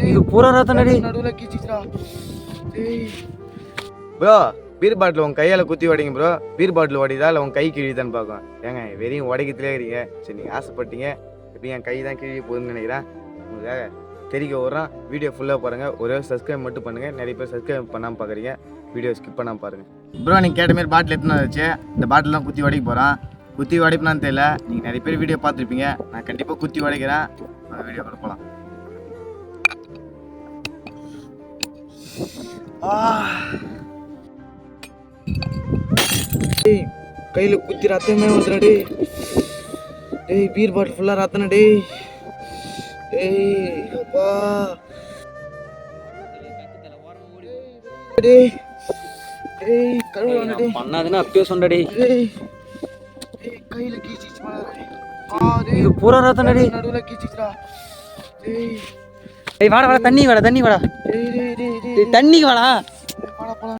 இது பூரா ரத்தனடி. நடுவுல கீச்சிச்சுடா. டேய் ப்ரோ பீர் பாட்டில் உங்கள் கையால் குத்தி உடைங்க ப்ரோ. பீர் பாட்டில் உடையுதா இல்லை உங்கள் கை கிழிதான்னு பார்க்கும். ஏங்க வெறியும் உடைக்கத்துலேயே இருக்கீங்க. சரி நீங்கள் ஆசைப்பட்டீங்க. இப்போ என் கை தான் கிழி போகுதுன்னு நினைக்கிறேன். உங்களுக்காக தெரிவிக்க வர்றோம். வீடியோ ஃபுல்லாக பாருங்கள். ஒரே சப்ஸ்கிரைப் மட்டும் பண்ணுங்கள். நிறைய பேர் சப்ஸ்கிரைப் பண்ணாமல் பார்க்குறீங்க. வீடியோ ஸ்கிப் பண்ணாமல் பாருங்கள். ப்ரோ நீங்கள் கேட்ட மாரி பாட்டில் எத்தனை வச்சு இந்த பாட்டில் தான் குத்தி உடைக்க போகிறோம். குத்தி உடைப்புனான்னு தெரியல. நீங்கள் நிறைய பேர் வீடியோ பார்த்துருப்பீங்க. நான் கண்டிப்பாக குத்தி உடைக்கிறேன். வீடியோ கொடுக்கலாம். டேய் கையில குத்தி ரத்தமே வந்துடா. டேய் டேய் பீர் பாட்டில் ஃபுல்லா ரத்தன. டேய் டேய் அப்பா. டேய் டேய் கழுவானே. டேய் பண்ணாதுன்னா அப்பவே சொன்னடா. டேய் டேய் டேய் கையில கீச்சிச்சு மாடா. டேய் இது பூரா ரத்தனடி. நடுவுல கீச்சிச்சுடா. டேய் டேய் வாடா வாடா, தண்ணி வாடா, தண்ணி வாடா. டேய் டேய் டேய் டேய் தண்ணிக்கு வாடா.